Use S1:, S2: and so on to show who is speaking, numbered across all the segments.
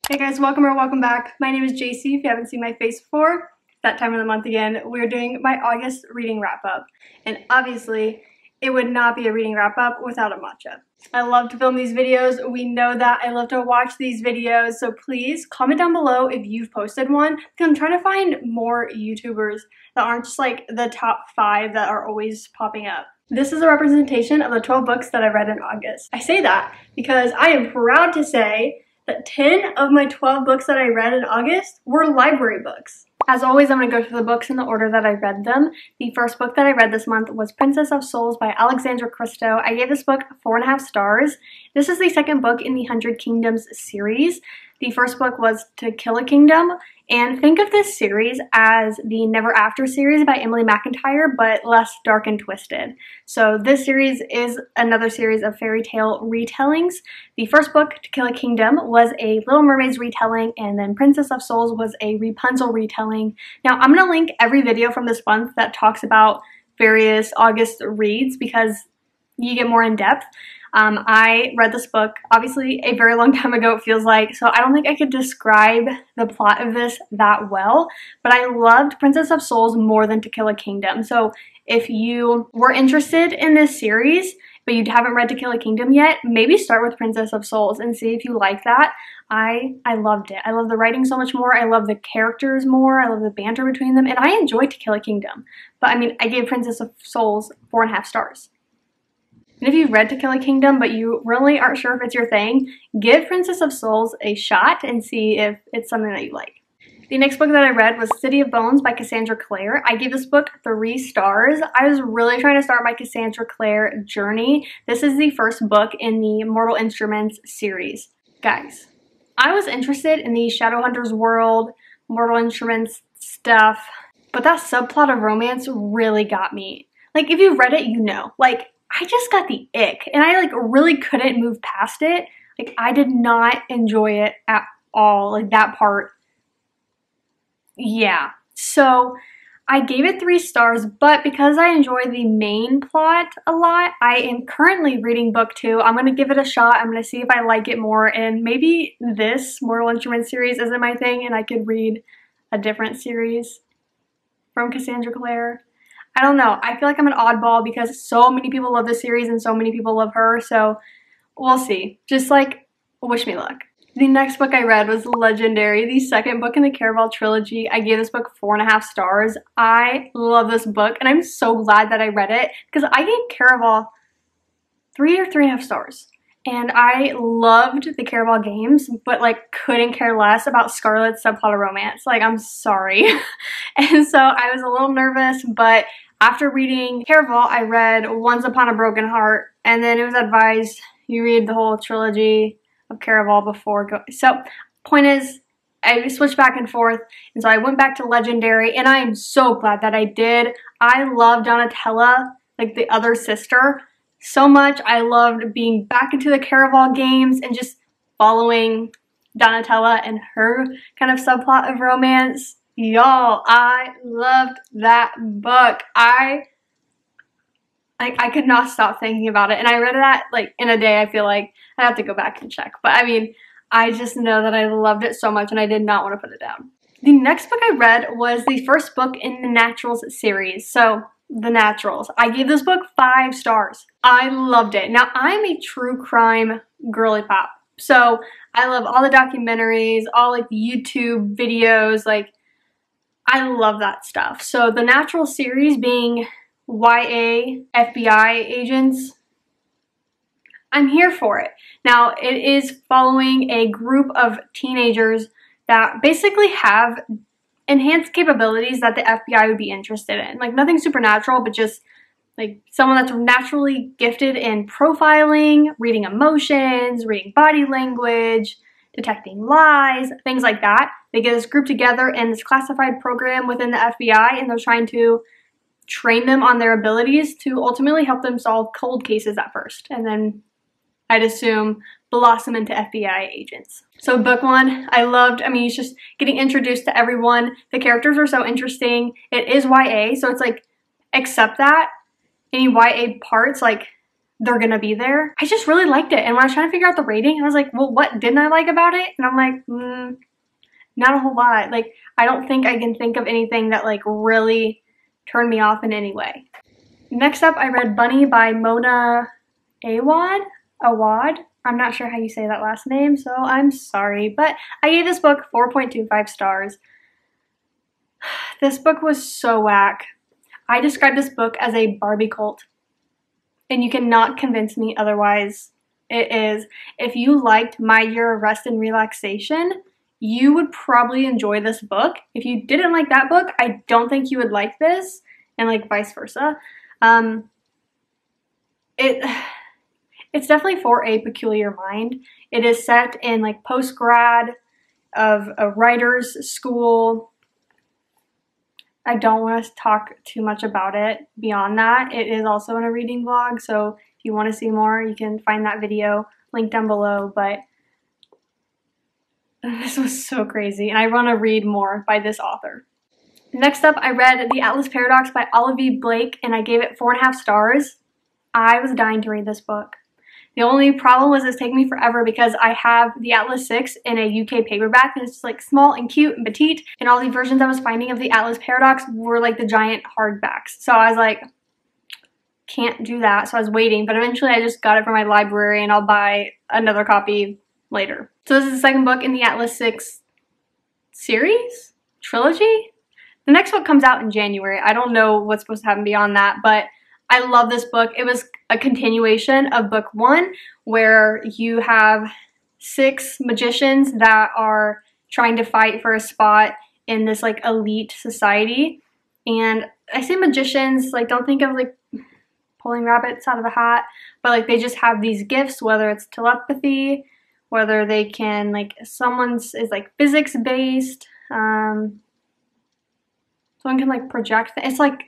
S1: Hey guys, welcome or welcome back. My name is JC. If you haven't seen my face before, that time of the month again, we're doing my August reading wrap up. And obviously, it would not be a reading wrap up without a matcha. I love to film these videos. We know that. I love to watch these videos. So please comment down below if you've posted one. Because I'm trying to find more YouTubers that aren't just like the top 5 that are always popping up. This is a representation of the 12 books that I read in August. I say that because I am proud to say that 10 of my 12 books that I read in August were library books. As always, I'm going to go through the books in the order that I read them. The first book that I read this month was Princess of Souls by Alexandra Christo. I gave this book 4.5 stars. This is the second book in the 100 Kingdoms series. The first book was To Kill a Kingdom, and think of this series as the Never After series by Emily McIntyre, but less dark and twisted. So this series is another series of fairy tale retellings. The first book, To Kill a Kingdom, was a Little Mermaid's retelling, and then Princess of Souls was a Rapunzel retelling. Now, I'm going to link every video from this month that talks about various August reads because you get more in depth. I read this book, obviously, a very long time ago, it feels like, so I don't think I could describe the plot of this that well, but I loved Princess of Souls more than To Kill a Kingdom. So if you were interested in this series, but you haven't read To Kill a Kingdom yet, maybe start with Princess of Souls and see if you like that. I loved it. I love the writing so much more. I love the characters more. I love the banter between them, and I enjoyed To Kill a Kingdom. But I mean, I gave Princess of Souls 4.5 stars. And if you've read To Kill a Kingdom, but you really aren't sure if it's your thing, give Princess of Souls a shot and see if it's something that you like. The next book that I read was City of Bones by Cassandra Clare. I gave this book 3 stars. I was really trying to start my Cassandra Clare journey. This is the first book in the Mortal Instruments series. Guys, I was interested in the Shadowhunters world, Mortal Instruments stuff, but that subplot of romance really got me. Like, if you've read it, you know. Like, I just got the ick, and I really couldn't move past it. Like, I did not enjoy it at all, like that part. Yeah, so I gave it 3 stars, but because I enjoy the main plot a lot, I am currently reading book 2. I'm going to give it a shot. I'm going to see if I like it more, and maybe this Mortal Instruments series isn't my thing, and I could read a different series from Cassandra Clare. I don't know. I feel like I'm an oddball because so many people love this series and so many people love her, so we'll see. Just like, wish me luck. The next book I read was Legendary, the second book in the Caraval trilogy. I gave this book 4.5 stars. I love this book, and I'm so glad that I read it because I gave Caraval 3 or 3.5 stars. And I loved the Caraval games, but like couldn't care less about Scarlet's subplot of romance. Like, I'm sorry. And so I was a little nervous, but after reading Caraval, I read Once Upon a Broken Heart, and then it was advised you read the whole trilogy of Caraval before going. So, point is, I switched back and forth, and so I went back to Legendary, and I am so glad that I did. I love Donatella, like the other sister, so much. I loved being back into the Caraval games and just following Donatella and her kind of subplot of romance. Y'all, I loved that book. I could not stop thinking about it, and I read that like in a day. I feel like I'd have to go back and check, but I mean, I just know that I loved it so much and I did not want to put it down. The next book I read was the first book in the Naturals series, so The Naturals. I gave this book 5 stars. I loved it. Now, I'm a true crime girly pop, so I love all the documentaries, all like the YouTube videos, like I love that stuff. So the Natural series being YA FBI agents, I'm here for it. Now, it is following a group of teenagers that basically have enhanced capabilities that the FBI would be interested in. Like, nothing supernatural, but just like someone that's naturally gifted in profiling, reading emotions, reading body language, detecting lies, things like that. They get this group together in this classified program within the FBI, and they're trying to train them on their abilities to ultimately help them solve cold cases at first, and then I'd assume blossom into FBI agents. So book 1, I loved. I mean, it's just getting introduced to everyone. The characters are so interesting. It is YA, so it's like, accept that. Any YA parts, like, they're gonna be there. I just really liked it. And when I was trying to figure out the rating, I was like, well, what didn't I like about it? And I'm like, not a whole lot. Like, I don't think I can think of anything that like really turned me off in any way. Next up, I read Bunny by Mona Awad. I'm not sure how you say that last name, so I'm sorry. But I gave this book 4.25 stars. This book was so whack. I described this book as a Barbie cult. And you cannot convince me otherwise. It is. If you liked My Year of Rest and Relaxation, you would probably enjoy this book. If you didn't like that book, I don't think you would like this, and like vice versa. It's definitely for a peculiar mind. It is set in like post-grad of a writer's school. I don't want to talk too much about it beyond that. It is also in a reading vlog, so if you want to see more, you can find that video linked down below, but this was so crazy, and I want to read more by this author. Next up, I read The Atlas Paradox by Olivia Blake, and I gave it 4.5 stars. I was dying to read this book. The only problem was it's taking me forever because I have the Atlas 6 in a UK paperback, and it's just like small and cute and petite, and all the versions I was finding of the Atlas Paradox were like the giant hardbacks. So I was like, can't do that. So I was waiting, but eventually I just got it from my library, and I'll buy another copy later. So this is the second book in the Atlas 6 series? Trilogy? The next book comes out in January. I don't know what's supposed to happen beyond that, but I love this book. It was a continuation of book 1, where you have 6 magicians that are trying to fight for a spot in this like elite society. And I say magicians, like don't think of like pulling rabbits out of a hat, but like they just have these gifts, whether it's telepathy, whether they can like someone's is like physics based, someone can like project. It's like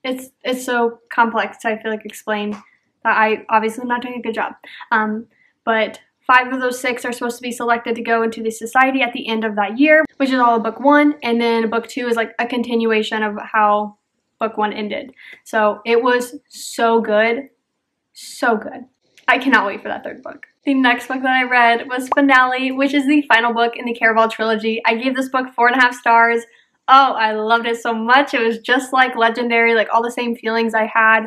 S1: it's so complex to, I feel like, explain that I obviously am not doing a good job. But 5 of those 6 are supposed to be selected to go into the society at the end of that year, which is all of book 1, and then book 2 is like a continuation of how book 1 ended. So it was so good, so good. I cannot wait for that 3rd book. The next book that I read was Finale, which is the final book in the Caraval trilogy. I gave this book 4.5 stars. Oh, I loved it so much. It was just like Legendary, like all the same feelings I had.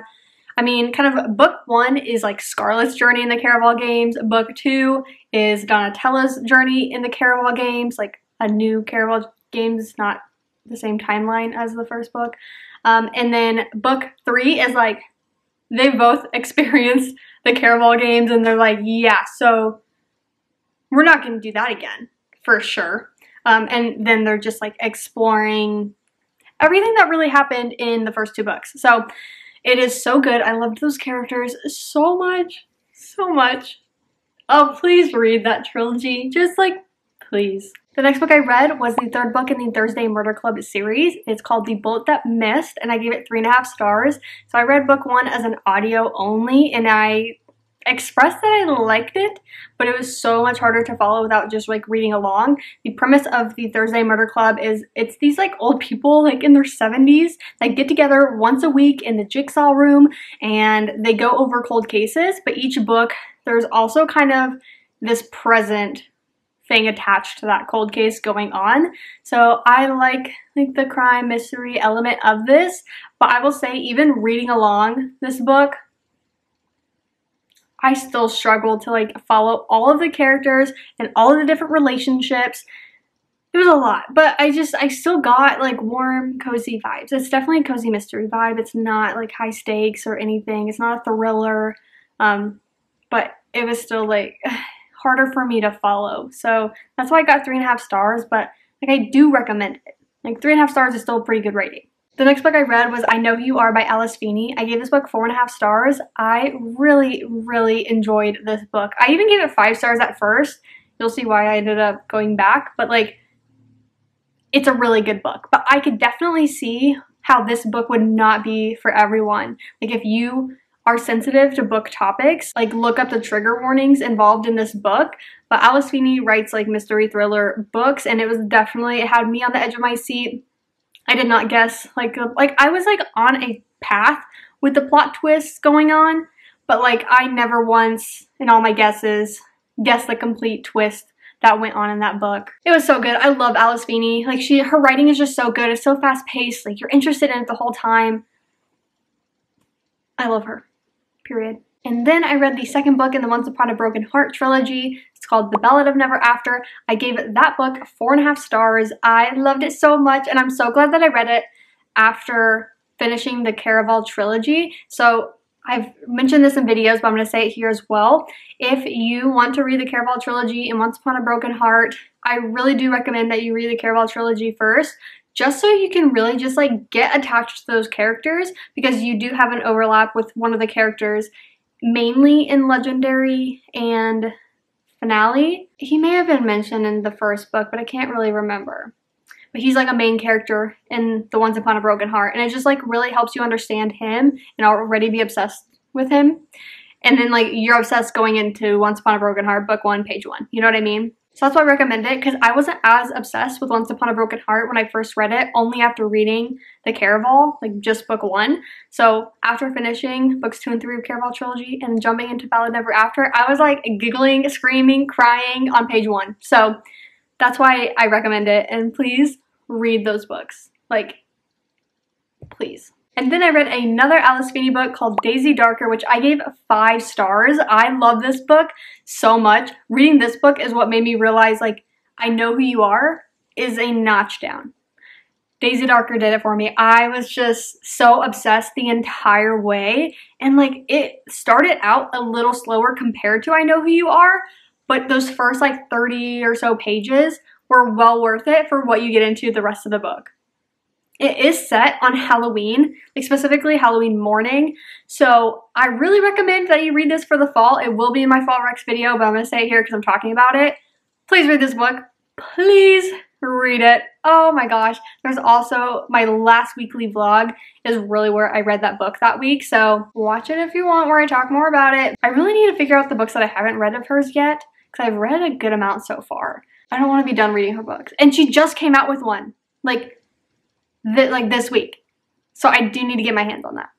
S1: I mean, kind of book 1 is like Scarlett's journey in the Caraval games. Book 2 is Donatella's journey in the Caraval games, like a new Caraval games, not the same timeline as the first book. And then book 3 is like, they both experienced the Caraval games, and they're like, yeah, so we're not going to do that again, for sure. And then they're just like exploring everything that really happened in the first 2 books. So it is so good. I loved those characters so much, so much. Oh, please read that trilogy. Just like, please. The next book I read was the 3rd book in the Thursday Murder Club series. It's called The Bullet That Missed, and I gave it 3.5 stars. So I read book 1 as an audio only, and I expressed that I liked it, but it was so much harder to follow without just like reading along. The premise of the Thursday Murder Club is it's these like old people like in their 70s that get together once a week in the jigsaw room, and they go over cold cases, but each book there's also kind of this present thing attached to that cold case going on. So I like the crime mystery element of this, but I will say even reading along this book, I still struggled to like follow all of the characters and all of the different relationships. It was a lot, but I still got like warm, cozy vibes. It's definitely a cozy mystery vibe. It's not like high stakes or anything. It's not a thriller, but it was still like harder for me to follow. So that's why I got 3.5 stars, but like I do recommend it. Like 3.5 stars is still a pretty good rating. The next book I read was I Know Who You Are by Alice Feeney. I gave this book 4.5 stars. I really, really enjoyed this book. I even gave it 5 stars at first. You'll see why I ended up going back, but like, it's a really good book. But I could definitely see how this book would not be for everyone. Like if you are sensitive to book topics, like look up the trigger warnings involved in this book. But Alice Feeney writes like mystery thriller books, and it had me on the edge of my seat. I did not guess, like I was like on a path with the plot twists going on, but like I never once in all my guesses guessed the complete twist that went on in that book. It was so good. I love Alice Feeney. Like her writing is just so good. It's so fast paced. Like you're interested in it the whole time. I love her, period. And then I read the second book in the Once Upon a Broken Heart trilogy. It's called The Ballad of Never After. I gave that book 4.5 stars. I loved it so much, and I'm so glad that I read it after finishing the Caraval trilogy. So I've mentioned this in videos, but I'm going to say it here as well. If you want to read the Caraval trilogy and Once Upon a Broken Heart, I really do recommend that you read the Caraval trilogy first, just so you can really just like get attached to those characters, because you do have an overlap with one of the characters, mainly in Legendary and Finale. He may have been mentioned in the first book, but I can't really remember. But he's like a main character in the Once Upon a Broken Heart, and it just like really helps you understand him and already be obsessed with him. And then like you're obsessed going into Once Upon a Broken Heart, book 1, page 1. You know what I mean? So that's why I recommend it, because I wasn't as obsessed with Once Upon a Broken Heart when I first read it, only after reading the Caraval, like just book 1. So after finishing books 2 and 3 of Caraval trilogy and jumping into Ballad Never After, I was like giggling, screaming, crying on page 1. So that's why I recommend it, and please read those books. Like, please. And then I read another Alice Feeney book called Daisy Darker, which I gave 5 stars. I love this book so much. Reading this book is what made me realize, like, I Know Who You Are is a notch down. Daisy Darker did it for me. I was just so obsessed the entire way. And, like, it started out a little slower compared to I Know Who You Are, but those first, like, 30 or so pages were well worth it for what you get into the rest of the book. It is set on Halloween, like specifically Halloween morning, so I really recommend that you read this for the fall. It will be in my fall Rex video, but I'm going to say it here because I'm talking about it. Please read this book. Please read it. Oh my gosh. There's also my last weekly vlog is really where I read that book that week, so watch it if you want, where I talk more about it. I really need to figure out the books that I haven't read of hers yet, because I've read a good amount so far. I don't want to be done reading her books. And she just came out with one, like this week. So I do need to get my hands on that.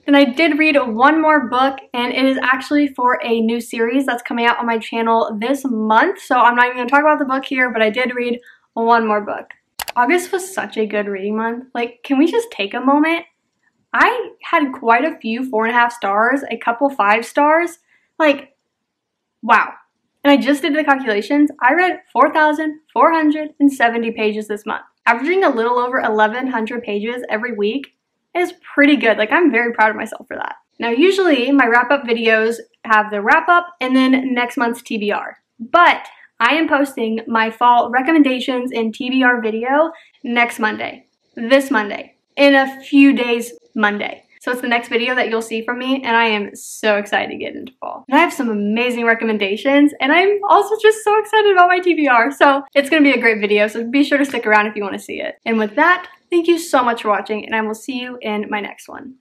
S1: Then I did read one more book, and it is actually for a new series that's coming out on my channel this month. So I'm not even going to talk about the book here, but I did read one more book. August was such a good reading month. Like, can we just take a moment? I had quite a few 4.5 stars, a couple 5 stars. Like, wow. And I just did the calculations. I read 4,470 pages this month. Averaging a little over 1,100 pages every week is pretty good. Like, I'm very proud of myself for that. Now, usually my wrap-up videos have the wrap-up and then next month's TBR. But I am posting my fall recommendations and TBR video next Monday. This Monday. In a few days Monday. So it's the next video that you'll see from me, and I am so excited to get into fall. And I have some amazing recommendations, and I'm also just so excited about my TBR. So it's going to be a great video, so be sure to stick around if you want to see it. And with that, thank you so much for watching, and I will see you in my next one.